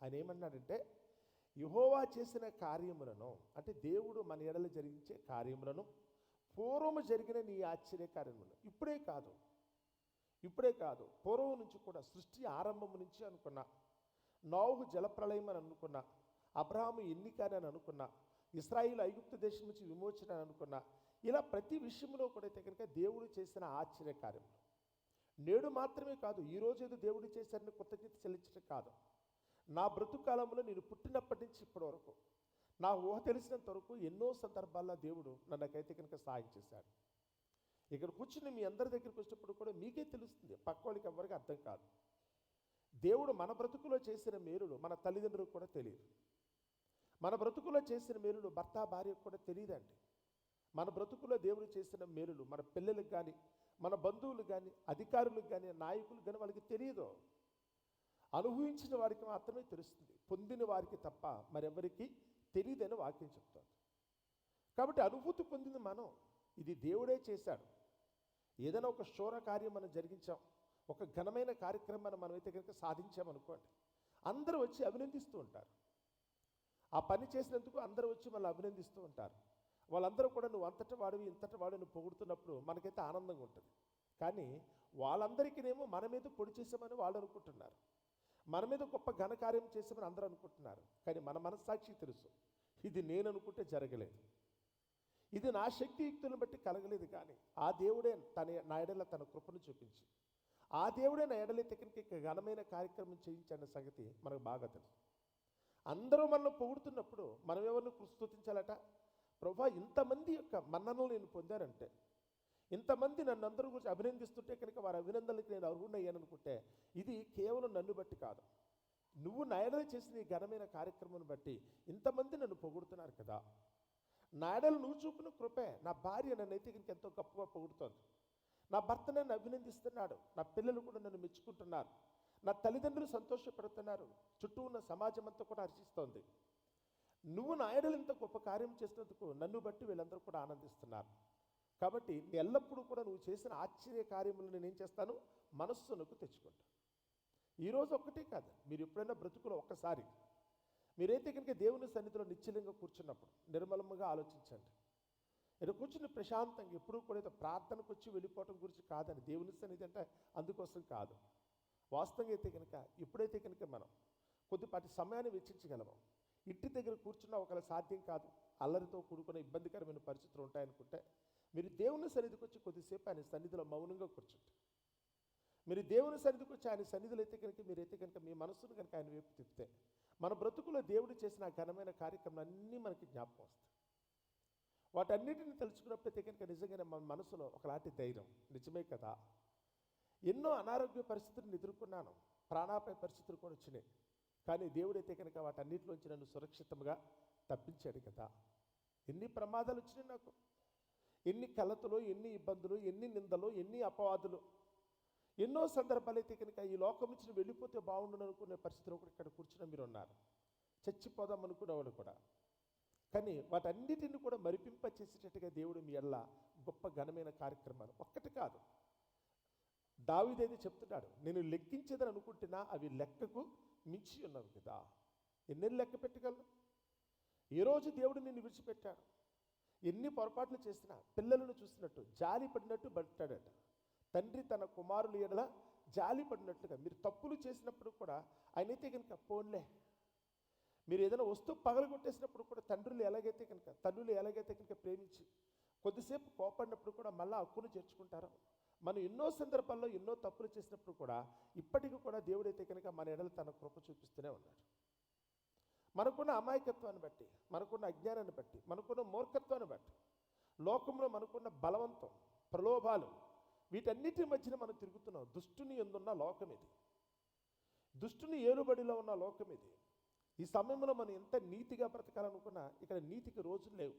ఆయన ఏమన్నాడంటే, యెహోవా చేసిన కార్యములను, అంటే దేవుడు మన ఎడల జరిగించే కార్యములను, పూర్వము జరిగిన నీ ఆశ్చర్య కార్యములను, ఇప్పుడే కాదు పూర్వం నుంచి కూడా, సృష్టి ఆరంభం నుంచి అనుకున్నా, నోవహు జలప్రళయం అని అనుకున్నా, అబ్రహాము ఎన్నిక అని అనుకున్నా, ఇశ్రాయేలు ఐగుప్తు దేశం నుంచి విమోచన అని అనుకున్నా, ఇలా ప్రతి విషయంలో కూడా అయితే కనుక దేవుడు చేసిన ఆశ్చర్య కార్యములు. నేడు మాత్రమే కాదు, ఈరోజు ఏదో దేవుడు చేశారని కృతజ్ఞత చెల్లించడం కాదు. నా బ్రతుకాలంలో నేను పుట్టినప్పటి నుంచి ఇప్పటి వరకు, నా ఊహ తెలిసినంత వరకు ఎన్నో సందర్భాల్లో దేవుడు నన్నకైతే కనుక సహాయం చేశాడు. ఇక్కడ కూర్చుని మీ అందరి దగ్గరికి వచ్చినప్పుడు కూడా మీకే తెలుస్తుంది, పక్క వాళ్ళకి ఎవరికి అర్థం కాదు. దేవుడు మన బ్రతుకులో చేసిన మేలులు మన తల్లిదండ్రులకు కూడా తెలియదు. మన బ్రతుకులో చేసిన మేలులు భర్త భార్యకు కూడా తెలియదండి. మన బ్రతుకులో దేవుడు చేసిన మేలులు మన పిల్లలకు కానీ, మన బంధువులకు కానీ, అధికారులకు కానీ, నాయకులకు కానీ వాళ్ళకి తెలియదు. అనుభవించిన వారికి మాత్రమే తెలుస్తుంది, పొందిన వారికి తప్ప మరెవరికి తెలియదని వాక్యం చెప్తుంది. కాబట్టి అనుభూతి పొందింది మనం, ఇది దేవుడే చేశాడు. ఏదైనా ఒక శూర కార్యం మనం జరిగించాం, ఒక ఘనమైన కార్యక్రమాన్ని మనమైతే కనుక సాధించామనుకోండి, అందరూ వచ్చి అభినందిస్తూ ఉంటారు. ఆ పని చేసినందుకు అందరూ వచ్చి మళ్ళీ అభినందిస్తూ ఉంటారు. వాళ్ళందరూ కూడా నువ్వు అంతటా వాడివి ఇంతటా వాడు నువ్వు పొగుడుతున్నప్పుడు మనకైతే ఆనందంగా ఉంటుంది. కానీ వాళ్ళందరికీనేమో మన మీద పొడి చేసామని వాళ్ళు అనుకుంటున్నారు, మన మీద గొప్ప ఘనకార్యం చేసామని అందరూ అనుకుంటున్నారు. కానీ మన మనస్సాక్షికి తెలుసు, ఇది నేను అనుకుంటే జరగలేదు, ఇది నా శక్తియుక్తులను బట్టి కలగలేదు. కానీ ఆ దేవుడే నా ఎడల తన కృపను చూపించి, ఆ దేవుడే నా ఎడల తెకనికి ఘనమైన కార్యక్రమం చేయించాడన్న సంగతి మనకు బాగా తెలుసు. అందరూ మనల్ని పొగుడుతున్నప్పుడు మనం ఎవరిని స్తుతించాలట? ప్రభువా, ఇంతమంది యొక్క మన్ననలు నేను పొందానంటే, ఇంతమంది నన్ను అందరూ గురించి అభినందిస్తుంటే కనుక వారి అభినందనలకు నేను అర్హుడయ్యాను అనుకుంటే, ఇది కేవలం నన్ను బట్టి కాదు, నువ్వు నా ఎడల చేసిన ఈ ఘనమైన కార్యక్రమం బట్టి ఇంతమంది నన్ను పొగుడుతున్నారు కదా. నా ఎడలు నువ్వు చూపిన కృపే. నా భార్య నన్నైతే కనుక ఎంతో గొప్పగా పొగుడుతోంది, నా భర్త నన్ను అభినందిస్తున్నాడు, నా పిల్లలు కూడా నన్ను మెచ్చుకుంటున్నారు, నా తల్లిదండ్రులు సంతోషపడుతున్నారు, చుట్టూ ఉన్న సమాజం అంతా కూడా హర్షిస్తోంది. నువ్వు నా ఎడల ఇంత గొప్ప కార్యం చేసినందుకు నన్ను బట్టి వీళ్ళందరూ కూడా ఆనందిస్తున్నారు. కాబట్టి ఎల్లప్పుడూ కూడా నువ్వు చేసిన ఆశ్చర్య కార్యములను నేనేం చేస్తాను, మనస్సునకు తెచ్చుకుంటాను. ఈరోజు ఒక్కటే కాదు, మీరు ఎప్పుడైనా బ్రతుకులో ఒక్కసారి మీరైతే కనుక దేవుని సన్నిధిలో నిశ్చలంగా కూర్చున్నప్పుడు నిర్మలంగా ఆలోచించండి. ఇక్కడ కూర్చుని ప్రశాంతంగా, ఎప్పుడూ కూడా ప్రార్థనకు వచ్చి వెళ్ళిపోవటం గురించి కాదని, దేవుని సన్నిధి అంటే అందుకోసం కాదు. వాస్తవంగా అయితే కనుక ఎప్పుడైతే కనుక మనం కొద్దిపాటి సమయాన్ని వెచ్చించగలమో, ఇంటి దగ్గర కూర్చున్నా ఒకవేళ సాధ్యం కాదు, అల్లరితో కూడుకున్న ఇబ్బందికరమైన పరిస్థితులు ఉంటాయనుకుంటే, మీరు దేవుని సన్నిధికి వచ్చి కొద్దిసేపు ఆయన సన్నిధిలో మౌనంగా కూర్చుంటే, మీరు దేవుని సన్నిధికి వచ్చి ఆయన సన్నిధిలో అయితే కనుక మీరైతే కనుక మీ మనస్సును కనుక ఆయన వైపు తిప్పితే, మన బ్రతుకులో దేవుడు చేసిన ఘనమైన కార్యక్రమం అన్నీ మనకి జ్ఞాపకం వస్తాయి. వాటన్నిటిని తెలుసుకున్నప్పుడైతే కనుక నిజంగానే మన మనసులో ఒకలాంటి ధైర్యం, నిజమే కదా, ఎన్నో అనారోగ్య పరిస్థితులను ఎదుర్కొన్నాను, ప్రాణాపాయ పరిస్థితులు కూడా వచ్చినాయి, కానీ దేవుడైతే కనుక వాటన్నిటిలోంచి నన్ను సురక్షితంగా తప్పించాడు కదా. ఎన్ని ప్రమాదాలు వచ్చినాయి నాకు, ఎన్ని కలతలు, ఎన్ని ఇబ్బందులు, ఎన్ని నిందలు, ఎన్ని అపవాదులు, ఎన్నో సందర్భాలు అయితే కనుక ఈ లోకం నుంచి వెళ్ళిపోతే బాగుండును అనుకునే పరిస్థితిలో కూడా ఇక్కడ కూర్చున్న మీరు ఉన్నారు, చచ్చిపోదాం అనుకునేవాళ్ళు కూడా. కానీ వాటన్నిటిని కూడా మరిపింప చేసేటట్టుగా దేవుడు మీ ఎడల గొప్ప ఘనమైన కార్యక్రమాలు ఒక్కటి కాదు. దావీదైతే చెప్తున్నాడు, నేను లెక్కించేదని అనుకుంటున్నా అవి లెక్కకు మించి ఉన్నవి కదా. ఎన్ని లెక్క పెట్టగలను? ఏ రోజు దేవుడు నిన్ను విడిచిపెట్టాడు? ఎన్ని పొరపాట్లు చేసినా పిల్లలను చూసినట్టు జాలి పడినట్టు పడతాడట. తండ్రి తన కుమారుల ఎడల జాలి పడినట్లుగా మీరు తప్పులు చేసినప్పుడు కూడా ఆయనైతే కనుక పోన్లే, మీరు ఏదైనా వస్తువు పగలగొట్టేసినప్పుడు కూడా తల్లులు ఎలాగైతే కనుక ప్రేమించి కొద్దిసేపు కోపడినప్పుడు కూడా మళ్ళీ హక్కును చేర్చుకుంటారో, మనం ఎన్నో సందర్భాల్లో ఎన్నో తప్పులు చేసినప్పుడు కూడా ఇప్పటికీ కూడా దేవుడైతే కనుక మన ఎడల తన కృప చూపిస్తూనే ఉన్నాడు. మనకున్న అమాయకత్వాన్ని బట్టి, మనకున్న అజ్ఞానాన్ని బట్టి, మనకున్న మూర్ఖత్వాన్ని బట్టి, లోకంలో మనకున్న బలవంతం, ప్రలోభాలు, వీటన్నిటి మధ్యన మనం తిరుగుతున్నాం. దుష్టుని ఎందున్న లోకం ఇది, దుష్టుని ఏలుబడిలో ఉన్న లోకం ఇది. ఈ సమయంలో మనం ఎంత నీతిగా బ్రతకాలనుకున్నా ఇక్కడ నీతికి రోజులు లేవు.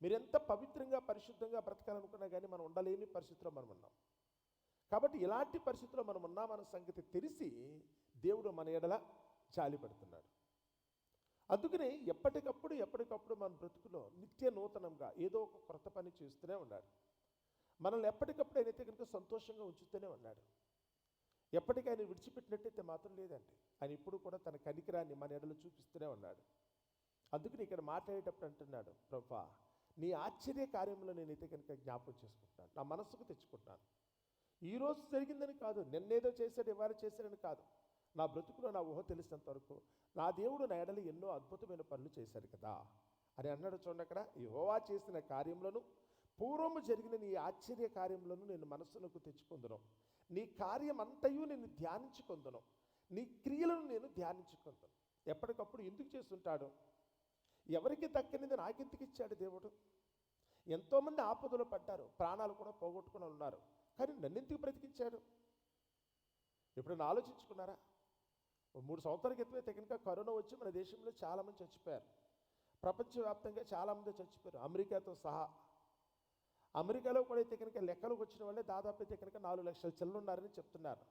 మీరు ఎంత పవిత్రంగా పరిశుద్ధంగా బ్రతకాలనుకున్నా కానీ మనం ఉండలేని పరిస్థితిలో మనం ఉన్నాం. కాబట్టి ఇలాంటి పరిస్థితిలో మనం ఉన్నామన్న సంగతి తెలిసి దేవుడు మన ఎడల జాలి పడుతున్నాడు. అందుకని ఎప్పటికప్పుడు మన బ్రతుకులో నిత్య నూతనంగా ఏదో ఒక కొత్త పని చేస్తూనే ఉన్నాడు. మనల్ని ఎప్పటికప్పుడు అయినైతే కనుక సంతోషంగా ఉంచుతూనే ఉన్నాడు. ఎప్పటికీ ఆయన విడిచిపెట్టినట్టయితే మాత్రం లేదండి. ఆయన ఇప్పుడు కూడా తన కనికరాన్ని మన ఎడలో చూపిస్తూనే ఉన్నాడు. అందుకని ఇక్కడ మాట్లాడేటప్పుడు అంటున్నాడు, ప్రభువా నీ ఆశ్చర్య కార్యంలో నేనైతే కనుక జ్ఞాపకం చేసుకుంటున్నాను, నా మనస్సుకు తెచ్చుకుంటున్నాను. ఈరోజు జరిగిందని కాదు, నిన్నేదో చేశాడు ఇవాళ చేశాడని కాదు, నా బ్రతుకులో నా ఊహ తెలిసినంత వరకు నా దేవుడు నా ఎడలి ఎన్నో అద్భుతమైన పనులు చేశాడు కదా అని అన్నాడు. చూడండి, అక్కడ యెహోవా చేసిన కార్యములను పూర్వము జరిగిన నీ ఆశ్చర్య కార్యములను నేను మనస్సులకు తెచ్చుకుందును, నీ కార్యం అంతయు నేను ధ్యానించుకుందును, నీ క్రియలను నేను ధ్యానించుకుందును. ఎప్పటికప్పుడు ఎందుకు చేస్తుంటాడు? ఎవరికి దక్కనిది నాకెందుకు ఇచ్చాడు దేవుడు? ఎంతోమంది ఆపదలు పడ్డారు, ప్రాణాలు కూడా పోగొట్టుకుని ఉన్నారు, కానీ నన్నెందుకు బ్రతికించాడు? ఎప్పుడైనా ఆలోచించుకున్నారా? 3 సంవత్సరాల క్రితమే కనుక కరోనా వచ్చి మన దేశంలో చాలామంది చచ్చిపోయారు. ప్రపంచవ్యాప్తంగా చాలామంది చచ్చిపోయారు, అమెరికాతో సహా. అమెరికాలో కూడా అయితే కనుక లెక్కలకు వచ్చిన వాళ్ళే దాదాపు అయితే కనుక 4 లక్షల చిల్లర ఉన్నారని చెప్తున్నారు.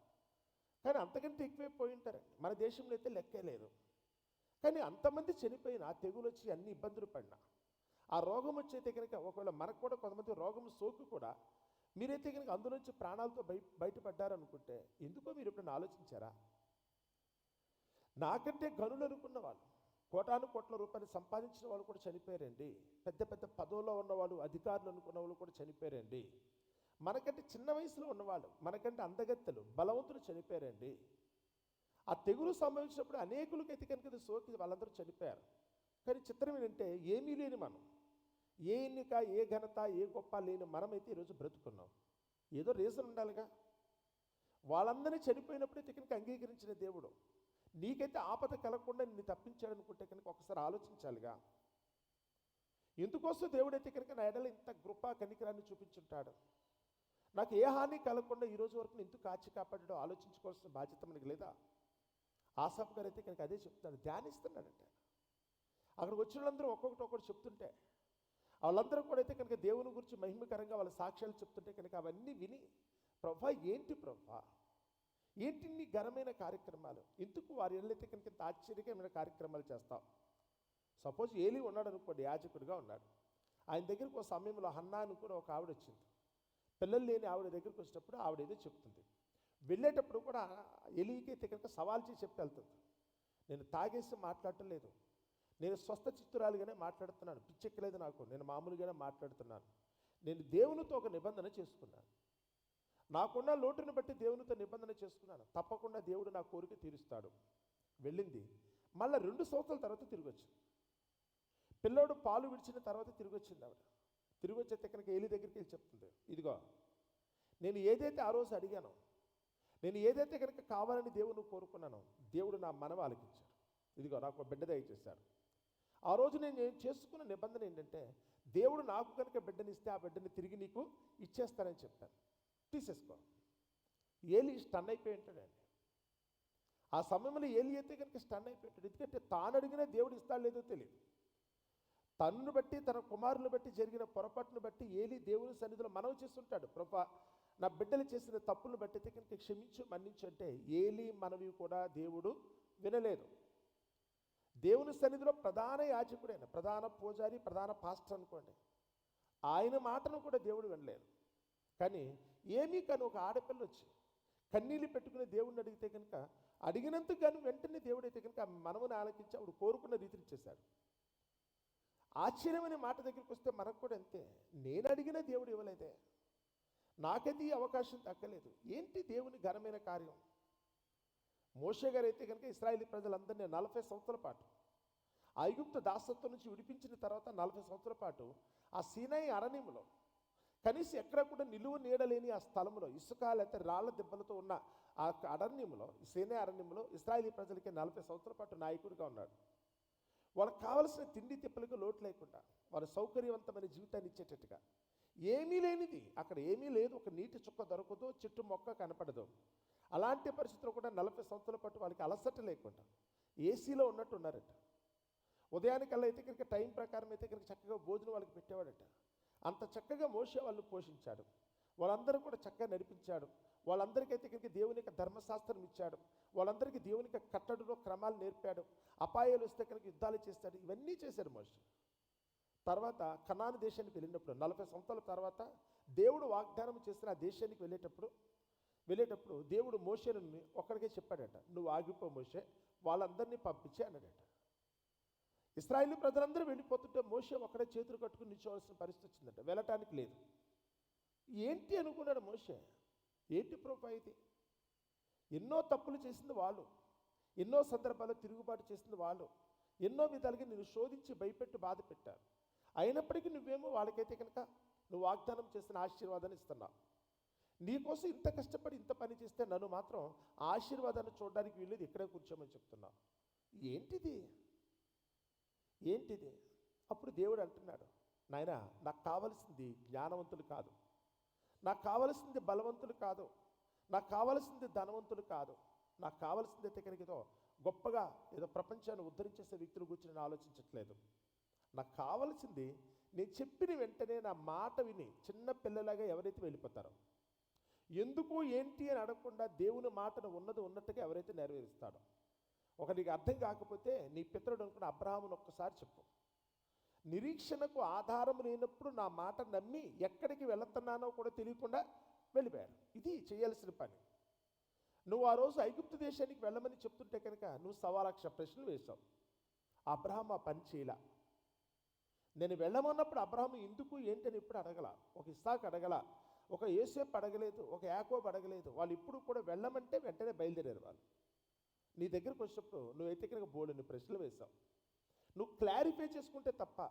కానీ అంతకంటే ఎక్కువే పోయి ఉంటారండి. మన దేశంలో అయితే లెక్కే లేదు. కానీ అంతమంది చనిపోయినా, తెగులు వచ్చి అన్ని ఇబ్బందులు పడినా, ఆ రోగం వచ్చైతే కనుక ఒకవేళ మనకు కూడా కొంతమంది రోగం సోకి కూడా మీరైతే కనుక అందులోంచి ప్రాణాలతో బయటపడ్డారనుకుంటే ఎందుకో మీరు ఎప్పుడైనా ఆలోచించారా? నాకంటే గనులు అనుకున్న వాళ్ళు, కోటాను కోట్ల రూపాయలు సంపాదించిన వాళ్ళు కూడా చనిపోయారండి. పెద్ద పెద్ద పదవుల్లో ఉన్నవాళ్ళు, అధికారులు అనుకున్న వాళ్ళు కూడా చనిపోయారండి. మనకంటే చిన్న వయసులో ఉన్నవాళ్ళు, మనకంటే అందగత్తెలు, బలవంతులు చనిపోయారండి. ఆ తెగులు సంభవించినప్పుడు అనేకులకైతే కనుక సోకి వాళ్ళందరూ చనిపోయారు. కానీ చిత్రం ఏంటంటే ఏమీ లేని మనం, ఏ ఎన్నిక, ఏ ఘనత, ఏ గొప్ప లేని మనమైతే ఈరోజు బ్రతుకున్నాం. ఏదో రీజన్ ఉండాలిగా. వాళ్ళందరినీ చనిపోయినప్పుడైతే కనుక అంగీకరించిన దేవుడు నీకైతే ఆపద కలగకుండా నిన్ను తప్పించాడు అనుకుంటే కనుక ఒకసారి ఆలోచించాలిగా. ఎందుకోసం దేవుడైతే కనుక నా ఎడల ఇంత కృప కనికరాన్ని చూపించుంటాడు? నాకు ఏ హాని కలగకుండా ఈరోజు వరకు ఎందుకు కాచి కాపాడాడో ఆలోచించుకోవాల్సిన బాధ్యత మనకి లేదా? ఆసాఫ్ గారు అయితే కనుక అదే చెప్తున్నాడు, ధ్యానిస్తున్నాడంటే. అక్కడికి వచ్చిన వాళ్ళందరూ ఒక్కొక్కటి చెప్తుంటే, వాళ్ళందరూ కూడా అయితే కనుక దేవుని గురించి మహిమకరంగా వాళ్ళ సాక్ష్యాలు చెప్తుంటే కనుక అవన్నీ విని, ప్రభా ఏంటి ప్రభా, ఏంటి నీ ఘనమైన కార్యక్రమాలు, ఎందుకు వారి ఎల్లైతే కనుక ఇంత ఆశ్చర్యకరమైన కార్యక్రమాలు చేస్తావు? సపోజ్ ఏలీ ఉన్నాడు అనుకోండి, యాజకుడిగా ఉన్నాడు. ఆయన దగ్గరికి ఒక సమయంలో హన్నా అని కూడా ఒక ఆవిడ వచ్చింది. పిల్లలు లేని ఆవిడ దగ్గరికి వచ్చినప్పుడు ఆవిడ ఏదో చెప్తుంది. వెళ్ళేటప్పుడు కూడా ఎలీకి అయితే కనుక సవాల్ చేసి చెప్పి వెళ్తుంది. నేను తాగేసి మాట్లాడటం లేదు, నేను స్వస్థ చిత్తురాలుగానే మాట్లాడుతున్నాను, పిచ్చెక్కలేదు నాకు, నేను మామూలుగానే మాట్లాడుతున్నాను. నేను దేవునితో ఒక నిబంధన చేసుకున్నాను, నాకున్న లోటుని బట్టి దేవునితో నిబంధన చేసుకున్నాను, తప్పకుండా దేవుడు నా కోరిక తీరుస్తాడు. వెళ్ళింది. మళ్ళీ 2 సంవత్సరాల తర్వాత తిరిగి వచ్చింది. పిల్లోడు పాలు విడిచిన తర్వాత తిరిగి వచ్చింది ఆవిడ. తిరిగి వచ్చే కనుక ఏలి దగ్గరికి వెళ్ళి చెప్తుంది, ఇదిగో నేను ఏదైతే ఆ రోజు అడిగానో, నేను ఏదైతే కనుక కావాలని దేవుని కోరుకున్నానో దేవుడు నా మనవి ఆలకించాడు. ఇదిగో నాకు బిడ్డ దయచేశాడు. ఆ రోజు నేను చేసుకున్న నిబంధన ఏంటంటే, దేవుడు నాకు కనుక బిడ్డనిస్తే ఆ బిడ్డని తిరిగి నీకు ఇచ్చేస్తానని చెప్పాను, తీసేసుకో. ఏలి స్టన్ అయిపోయి ఉంటాడండి. ఆ సమయంలో ఏలి అయితే కనుక స్టన్ అయిపోయి ఉంటాడు. ఎందుకంటే తాను అడిగినా దేవుడు ఇస్తాడు లేదో తెలియదు. తన్ను బట్టి, తన కుమారుని బట్టి జరిగిన పొరపాటును బట్టి ఏలి దేవుని సన్నిధిలో మనవి చేస్తుంటాడు, ప్రభా నా బిడ్డలు చేసిన తప్పులను బట్టి అయితే కనుక క్షమించు, మన్నించు అంటే ఏలి మనవి కూడా దేవుడు వినలేదు. దేవుని సన్నిధిలో ప్రధాన యాజకుడైన, ప్రధాన పూజారి, ప్రధాన పాస్టర్ అనుకోండి, ఆయన మాటను కూడా దేవుడు వినలేదు. కానీ ఒక ఆడపిల్ల వచ్చి కన్నీళ్ళు పెట్టుకుని దేవుడిని అడిగితే కనుక అడిగినందుకు కానీ వెంటనే దేవుడైతే కనుక మనవుని ఆలకించి ఆవిడ కోరుకున్న రీతిని ఇచ్చేశాడు. ఆశ్చర్యమైన మాట దగ్గరికి వస్తే మనకు కూడా అంతే. నేను అడిగిన దేవుడు ఇవ్వలేదే, నాకైతే ఈ అవకాశం దక్కలేదు. ఏంటి దేవుని ఘనమైన కార్యం? మోషే గారు అయితే కనుక ఇశ్రాయేలీ ప్రజలందరినీ 40 సంవత్సరాల పాటు ఐగుప్తు దాసత్వం నుంచి విడిపించిన తర్వాత 40 సంవత్సరాల పాటు ఆ సీనాయి అరణ్యంలో కనీసం ఎక్కడ కూడా నిలువ నీడలేని ఆ స్థలంలో, ఇసుక లేకపోతే రాళ్ల దెబ్బలతో ఉన్న ఆ అరణ్యంలో, సీనాయి అరణ్యంలో ఇశ్రాయేలీ ప్రజలకి 40 సంవత్సరాల పాటు నాయకుడిగా ఉన్నాడు. వాళ్ళకి కావలసిన తిండి తిప్పలకు లోటు లేకుండా, వారు సౌకర్యవంతమైన జీవితాన్ని ఇచ్చేటట్టుగా. ఏమీ లేనిది, అక్కడ ఏమీ లేదు, ఒక నీటి చుక్క దొరకదు, చెట్టు మొక్క కనపడదు. అలాంటి పరిస్థితుల్లో కూడా 40 సంవత్సరాల పాటు వాళ్ళకి అలసట లేకుండా ఏసీలో ఉన్నట్టు ఉన్నారట. ఉదయానికల్లా అయితే కనుక టైం ప్రకారం అయితే కనుక చక్కగా భోజనం వాళ్ళకి పెట్టేవాడట. అంత చక్కగా మోషే వాళ్ళు పోషించాడు, వాళ్ళందరూ కూడా చక్కగా నడిపించాడు. వాళ్ళందరికైతే కనుక దేవుని యొక్క ధర్మశాస్త్రం ఇచ్చాడు, వాళ్ళందరికీ దేవుని యొక్క కట్టడిలో క్రమాలు నేర్పాడు. అపాయాలు వస్తే కనుక యుద్ధాలు చేస్తాడు. ఇవన్నీ చేశాడు మోషే. తర్వాత కనాను దేశానికి వెళ్ళినప్పుడు 40 సంవత్సరాల తర్వాత దేవుడు వాగ్దానం చేసిన ఆ దేశానికి వెళ్ళేటప్పుడు వెళ్ళేటప్పుడు దేవుడు మోషేను ఒక్కడికే చెప్పాడట, నువ్వు ఆగిపో మోషే, వాళ్ళందరినీ పంపించే అన్నాడట. ఇశ్రాయేలు ప్రజలందరూ వెళ్ళిపోతుంటే మోషే ఒక్కడే చేతులు కట్టుకుని నిల్చోవలసిన పరిస్థితి వచ్చిందట, వెళ్ళటానికి లేదు. ఏంటి అనుకున్నాడు మోషే, ఏంటి ప్రభు ఇది? ఎన్నో తప్పులు చేసింది వాళ్ళు, ఎన్నో సందర్భాల్లో తిరుగుబాటు చేసింది వాళ్ళు, ఎన్నో విధాలుగా నిన్ను శోధించి భయపెట్టి బాధ పెట్టారు. అయినప్పటికీ నువ్వేమో వాళ్ళకైతే కనుక నువ్వు వాగ్దానం చేసిన ఆశీర్వాదాన్ని ఇస్తున్నావు. నీకోసం ఇంత కష్టపడి ఇంత పని చేస్తే నన్ను మాత్రం ఆశీర్వాదాన్ని చూడడానికి వీళ్ళేది ఇక్కడే కూర్చోమని చెప్తున్నావు. ఏంటిది ఏంటిది? అప్పుడు దేవుడు అంటున్నాడు, నాయన, నాకు కావలసింది జ్ఞానవంతులు కాదు, నాకు కావలసింది బలవంతులు కాదు, నాకు కావలసింది ధనవంతులు కాదు, నాకు కావలసింది అయితే కనుక ఏదో గొప్పగా ఏదో ప్రపంచాన్ని ఉద్ధరించేసే వ్యక్తుల గురించి నేను ఆలోచించట్లేదు. నాకు కావలసింది నేను చెప్పిన వెంటనే నా మాట విని చిన్న పిల్లలాగా ఎవరైతే వెళ్ళిపోతారో, ఎందుకు ఏంటి అని అడగకుండా దేవుని మాటను ఉన్నది ఉన్నట్టుగా ఎవరైతే నెరవేరుస్తాడో. ఒక నీకు అర్థం కాకపోతే నీ పితరుడు అనుకున్న అబ్రహామును ఒక్కసారి చెప్పు. నిరీక్షణకు ఆధారం లేనప్పుడు నా మాట నమ్మి ఎక్కడికి వెళుతున్నానో కూడా తెలియకుండా వెళ్ళిపోయాడు. ఇది చేయాల్సిన పని. నువ్వు ఆ రోజు ఐగుప్తు దేశానికి వెళ్ళమని చెప్తుంటే కనుక నువ్వు 1,00,000 ప్రశ్నలు వేశావు. అబ్రహాం ఆ పని చేయలా. నేను వెళ్ళమన్నప్పుడు అబ్రహాం ఎందుకు ఏంటని ఇప్పుడు అడగల, ఒక ఇస్సాకు అడగల, ఒక యోసేపు అడగలేదు, ఒక యాకోబు అడగలేదు. వాళ్ళు ఇప్పుడు కూడా వెళ్ళమంటే వెంటనే బయలుదేరారు. వాళ్ళు నీ దగ్గరకు వచ్చినప్పుడు నువ్వైతే కనుక బోల్డన్ని ప్రశ్నలు వేశావు. నువ్వు క్లారిఫై చేసుకుంటే తప్ప,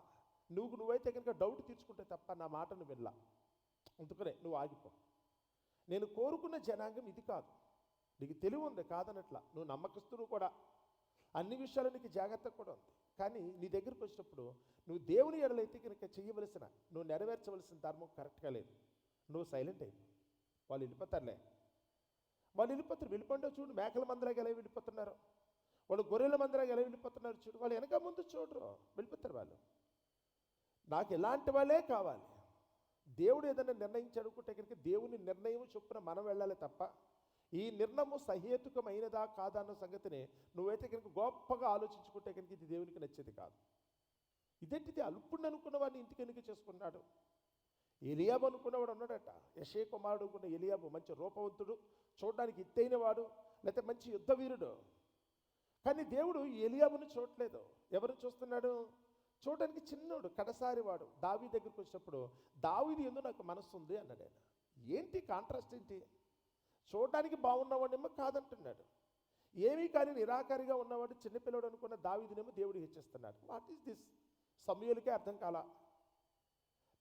నువ్వైతే కనుక డౌట్ తీర్చుకుంటే తప్ప నా మాటను వెళ్ళా. అందుకనే నువ్వు ఆగిపో. నేను కోరుకున్న జనాంగం ఇది కాదు. నీకు తెలివి ఉంది కాదనట్లా, నువ్వు నమ్మకస్తును కూడా, అన్ని విషయాలు నీకు జాగ్రత్త కూడా ఉంది. కానీ నీ దగ్గరకు వచ్చినప్పుడు నువ్వు దేవుని ఎడలైతే కనుక చేయవలసిన, నువ్వు నెరవేర్చవలసిన ధర్మం కరెక్ట్గా లేదు. నువ్వు సైలెంట్ అయిపో. వాళ్ళు వెళ్ళిపోతారులే, వాళ్ళు వెళ్ళిపోతారు. వెళ్ళిపోండి చూడు, మేకల మందరాగా ఎలా వెళ్ళిపోతున్నారు, వాళ్ళు గొర్రెల మందరాగా ఎలా వెళ్ళిపోతున్నారు చూడు. వాళ్ళు వెనక ముందు చూడరు, వెళ్ళిపోతారు వాళ్ళు. నాకు ఎలాంటి వాళ్ళే కావాలి. దేవుడు ఏదైనా నిర్ణయించడుకుంటే కనుక దేవుని నిర్ణయం చొప్పున మనం వెళ్ళాలి తప్ప, ఈ నిర్ణయం సహేతుకమైనదా కాదా అన్న సంగతిని నువ్వైతే కనుక గొప్పగా ఆలోచించుకుంటే కనుక ఇది దేవునికి నచ్చేది కాదు. ఇదేంటిది? అల్పుణ్ణి అనుకున్న వాడిని ఇంటికి ఎన్నిక చేసుకున్నాడు. ఎలియాబు అనుకున్నవాడు ఉన్నాడట, యెషయా కుమారుడు అనుకున్న ఎలియాబు మంచి రూపవంతుడు, చూడడానికి ఎత్తైన వాడు, లేకపోతే మంచి యుద్ధ వీరుడు. కానీ దేవుడు ఎలియాబును చూడలేదు. ఎవరిని చూస్తున్నాడు? చూడడానికి చిన్నోడు, కడసారి వాడు. దావీదు దగ్గరికి వచ్చినప్పుడు దావీదు యందు నాకు మనస్సు ఉంది అన్నాడు ఆయన. ఏంటి కాంట్రాస్ట్ ఏంటి? చూడడానికి బాగున్నవాడేమో కాదంటున్నాడు, ఏమీ కానీ నిరాకారిగా ఉన్నవాడు చిన్నపిల్లడు అనుకున్న దావీదునేమో దేవుడు హెచ్చిస్తున్నాడు. What is this? సమూయేలుకే అర్థం కాలా,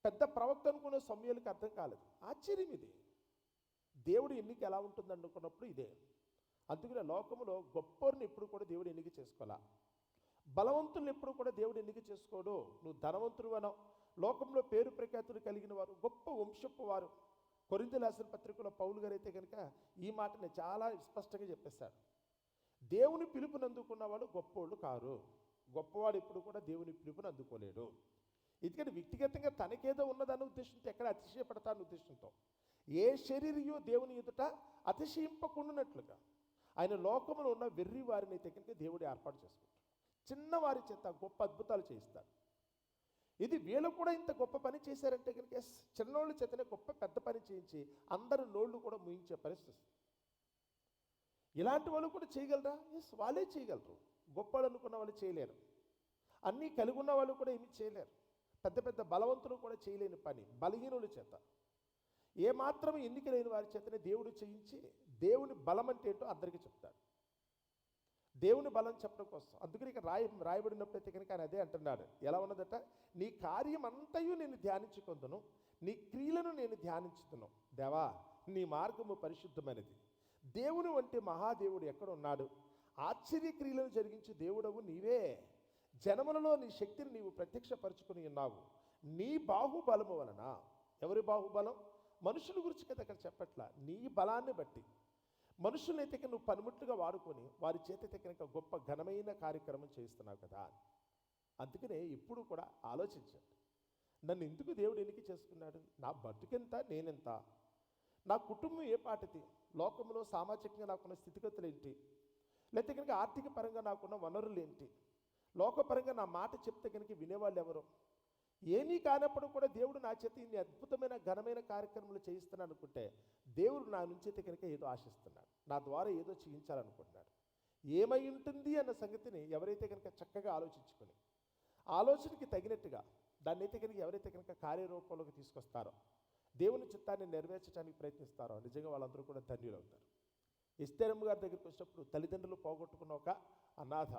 పెద్ద ప్రవక్త అనుకున్న సమూయేలుకి అర్థం కాలేదు. ఆశ్చర్యం ఇది. దేవుడు ఎన్నిక ఎలా ఉంటుంది అనుకున్నప్పుడు ఇదే. అందుకనే లోకంలో గొప్పని ఎప్పుడు కూడా దేవుడు ఎన్నిక చేసుకోవాలా, బలవంతులను ఎప్పుడు కూడా దేవుడు ఎన్నిక చేసుకోడు. నువ్వు ధనవంతుడు అనో, లోకంలో పేరు ప్రఖ్యాతులు కలిగిన వారు, గొప్ప వంశపు వారు. కొరింథీ రాసిన పత్రికలో పౌలు గారు అయితే కనుక ఈ మాటని చాలా స్పష్టంగా చెప్పేశాడు. దేవుని పిలుపుని అందుకున్నవాడు గొప్పోళ్ళు కారు. గొప్పవాడు ఎప్పుడు కూడా దేవుని పిలుపుని అందుకోలేడు. ఎందుకంటే వ్యక్తిగతంగా తనకేదో ఉన్నదన్న ఉద్దేశంతో ఎక్కడ అతిశయపడతాను ఉద్దేశంతో, ఏ శరీరయో దేవుని ఎదుట అతిశయింపకుండానట్లుగా ఆయన లోకములో ఉన్న వెర్రి వారిని అయితే కనుక దేవుడు ఏర్పాటు చేసుకుంటాడు. చిన్నవారి చేత గొప్ప అద్భుతాలు చేయిస్తాడు. ఇది వీళ్ళు కూడా ఇంత గొప్ప పని చేశారంటే కనుక చిన్నోళ్ళ చేతనే గొప్ప పెద్ద పని చేయించి అందరు నోళ్ళు కూడా ముయించే పరిస్థితి. ఇలాంటి వాళ్ళు కూడా చేయగలరా? ఎస్, వాళ్ళే చేయగలరు. గొప్పవాళ్ళు అనుకున్న వాళ్ళు చేయలేరు. అన్నీ కలిగి ఉన్న వాళ్ళు కూడా ఏమీ చేయలేరు. పెద్ద పెద్ద బలవంతులు కూడా చేయలేని పని బలహీనుల చేత, ఏమాత్రం ఎన్నిక లేని వారి చేతనే దేవుడు చేయించి దేవుని బలం అంటే ఏంటో అందరికీ చెప్తాడు. దేవుని బలం చెప్పడం కోసం అందుకని ఇక రాయబడినప్పుడైతే కనుక ఆయన అదే అంటున్నాడు. ఎలా ఉన్నదట? నీ కార్యం అంతయు నేను ధ్యానించుకొందును, నీ క్రియలను నేను ధ్యానించుతును. దేవా, నీ మార్గము పరిశుద్ధమైనది. దేవుని వంటి మహాదేవుడు ఎక్కడ ఉన్నాడు? ఆశ్చర్య క్రియలను జరిగించి దేవుడవు నీవే. జనములలో నీ శక్తిని నీవు ప్రత్యక్షపరుచుకుని ఉన్నావు. నీ బాహుబలము వలన. ఎవరి బాహుబలం? మనుషుల గురించి కదా అక్కడ చెప్పట్లా. నీ బలాన్ని బట్టి మనుషులైతే నువ్వు పనిముట్లుగా వాడుకొని వారి చేతైతే కనుక గొప్ప ఘనమైన కార్యక్రమం చేస్తున్నావు కదా. అందుకనే ఇప్పుడు కూడా ఆలోచించండి, నన్ను ఎందుకు దేవుడు ఎన్నిక చేసుకున్నాడు? నా బతుకెంత, నేనెంత, నా కుటుంబం ఏ పాటిది, లోకంలో సామాజికంగా నాకున్న స్థితిగతులు ఏంటి, లేకపోతే కనుక ఆర్థిక పరంగా నాకున్న వనరులు ఏంటి, లోకపరంగా నా మాట చెప్తే కనుక వినేవాళ్ళు ఎవరు, ఏమీ కానప్పుడు కూడా దేవుడు నా చేత ఇన్ని అద్భుతమైన ఘనమైన కార్యక్రమాలు చేయిస్తున్నాను అనుకుంటే దేవుడు నా నుంచి అయితే కనుక ఏదో ఆశిస్తున్నాడు, నా ద్వారా ఏదో చేయించాలనుకుంటున్నాడు. ఏమై ఉంటుంది అన్న సంగతిని ఎవరైతే కనుక చక్కగా ఆలోచించుకొని ఆలోచనకి తగినట్టుగా దాన్ని అయితే కనుక ఎవరైతే కనుక కార్యరూపంలోకి తీసుకొస్తారో, దేవుని చిత్తాన్ని నెరవేర్చడానికి ప్రయత్నిస్తారో నిజంగా వాళ్ళందరూ కూడా ధన్యులు అవుతారు. ఎస్తేరమ్మ గారి దగ్గరికి వచ్చినప్పుడు తల్లిదండ్రులు పోగొట్టుకున్న ఒక అనాథ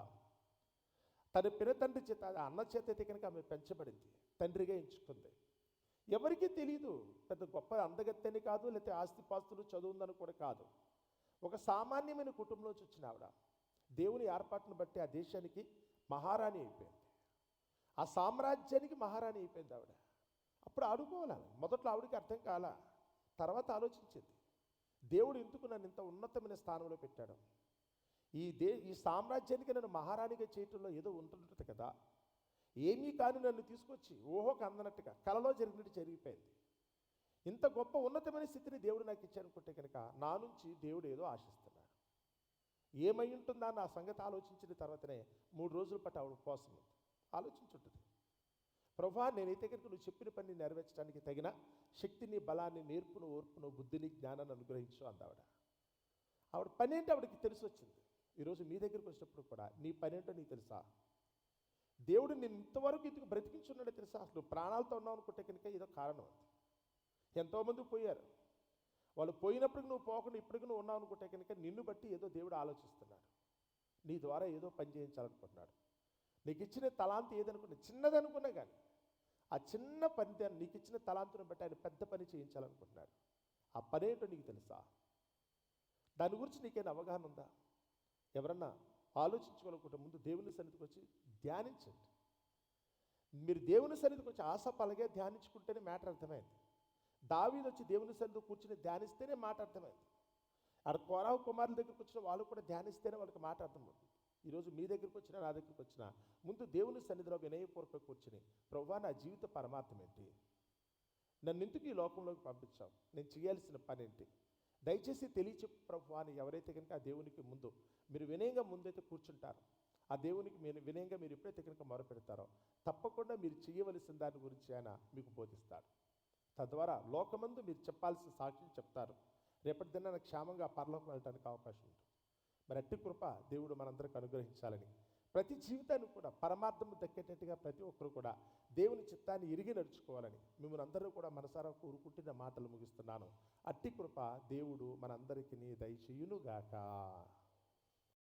తన పినతండ్రి చేత అన్న చేత అయితే కనుక ఆమె పెంచబడింది, తండ్రిగా ఎంచుకుంది. ఎవరికీ తెలియదు, పెద్ద గొప్ప అందగత్తెని కాదు, లేకపోతే ఆస్తిపాస్తులు చదువుందని కూడా కాదు. ఒక సామాన్యమైన కుటుంబంలోంచి వచ్చిన ఆవిడ దేవుని ఏర్పాటును బట్టి ఆ దేశానికి మహారాణి అయిపోయింది, ఆ సామ్రాజ్యానికి మహారాణి అయిపోయింది ఆవిడ. అప్పుడు ఆడుకోవాలి, మొదట్లో ఆవిడకి అర్థం కాల, తర్వాత ఆలోచించింది, దేవుడు ఎందుకు నన్ను ఇంత ఉన్నతమైన స్థానంలో పెట్టాడు, ఈ సామ్రాజ్యానికి నన్ను మహారాణిగా చేయటంలో ఏదో ఉంటుంటుంది కదా. ఏమీ కాని నన్ను తీసుకొచ్చి ఓహోకి అందనట్టుగా కలలో జరిగినట్టు జరిగిపోయింది. ఇంత గొప్ప ఉన్నతమైన స్థితిని దేవుడు నాకు ఇచ్చానుకుంటే కనుక నా నుంచి దేవుడు ఏదో ఆశిస్తున్నాడు. ఏమై ఉంటుందా నా సంగతి ఆలోచించిన తర్వాతనే 3 రోజుల పాటు ఆవిడ ఉపవాసం ఉంది, ఆలోచించుంటుంది. ప్రభువా, నేనైతే కనుక నువ్వు చెప్పిన పని నెరవేర్చడానికి తగిన శక్తిని, బలాన్ని, నేర్పును, ఓర్పును, బుద్ధిని, జ్ఞానాన్ని అనుగ్రహించు అందావిడ. ఆవిడ పని ఏంటో ఆవిడకి తెలిసి వచ్చింది. ఈరోజు మీ దగ్గరికి వచ్చినప్పుడు కూడా నీ పని ఏంటో నీకు తెలుసా? దేవుడు నేను ఇంతవరకు ఇందుకు బ్రతికించున్నాడో తెలుసా? అసలు ప్రాణాలతో ఉన్నావు అనుకుంటే కనుక ఏదో కారణం ఉంది. ఎంతోమంది పోయారు, వాళ్ళు పోయినప్పటికి నువ్వు పోకుండా ఇప్పటికి నువ్వు ఉన్నావు అనుకుంటే కనుక నిన్ను బట్టి ఏదో దేవుడు ఆలోచిస్తున్నాడు, నీ ద్వారా ఏదో పని చేయించాలనుకుంటున్నాడు. నీకు ఇచ్చిన తలాంతి ఏదనుకున్నా, చిన్నదనుకున్నా కానీ ఆ చిన్న పని నీకు ఇచ్చిన తలాంతుని బట్టి ఆయన పెద్ద పని చేయించాలనుకుంటున్నాడు. ఆ పని ఏంటో నీకు తెలుసా? దాని గురించి నీకేనా అవగాహన ఉందా? ఎవరన్నా ఆలోచించుకోవాలనుకుంటే ముందు దేవుని సన్నిధికి వచ్చి ధ్యానించండి. మీరు దేవుని సన్నిధికి వచ్చి ఆశ పలగే ధ్యానించుకుంటేనే మ్యాటర్ అర్థమైంది. దావీదు వచ్చి దేవుని సన్నిధిలో కూర్చుని ధ్యానిస్తేనే మాట అర్థమైంది. అక్కడ కోరాహు కుమారుల దగ్గరికి వచ్చిన వాళ్ళు కూడా ధ్యానిస్తేనే వాళ్ళకి మాట అర్థమవుతుంది. ఈరోజు మీ దగ్గరికి వచ్చినా నా దగ్గరికి వచ్చినా ముందు దేవుని సన్నిధిలో వినయపూర్వక కూర్చుని, ప్రభువా, నా జీవిత పరమార్థం ఏంటి, నన్ను ఎందుకు ఈ లోకంలోకి పంపించావు, నేను చేయాల్సిన పని ఏంటి, దయచేసి తెలియచెప్పు ప్రభువా అని ఎవరైతే కనుక ఆ దేవునికి ముందు మీరు వినయంగా ముందైతే కూర్చుంటారో, ఆ దేవునికి మీరు వినయంగా మీరు ఎప్పుడైతే కనుక మొరపెడతారో తప్పకుండా మీరు చేయవలసిన దాని గురించి ఆయన మీకు బోధిస్తాడు. తద్వారా లోకమందు మీరు చెప్పాల్సిన సాక్ష్యం చెప్తారు. రేపటి దినాన క్షేమంగా పరలోకం వెళ్ళడానికి అవకాశం ఉంటుంది. మరి అట్టి కృప దేవుడు మనందరికి అనుగ్రహించాలని, ప్రతి జీవితాన్ని కూడా పరమార్థం దక్కేటట్టుగా ప్రతి ఒక్కరు కూడా దేవుని చిత్తాన్ని ఎరిగి నడుచుకోవాలని మిమ్మల్ని అందరూ కూడా మనసారా కోరుకుంటున్న మాటలు ముగిస్తున్నాను. అట్టి కృప దేవుడు మనందరికీ దయచేయునుగాక.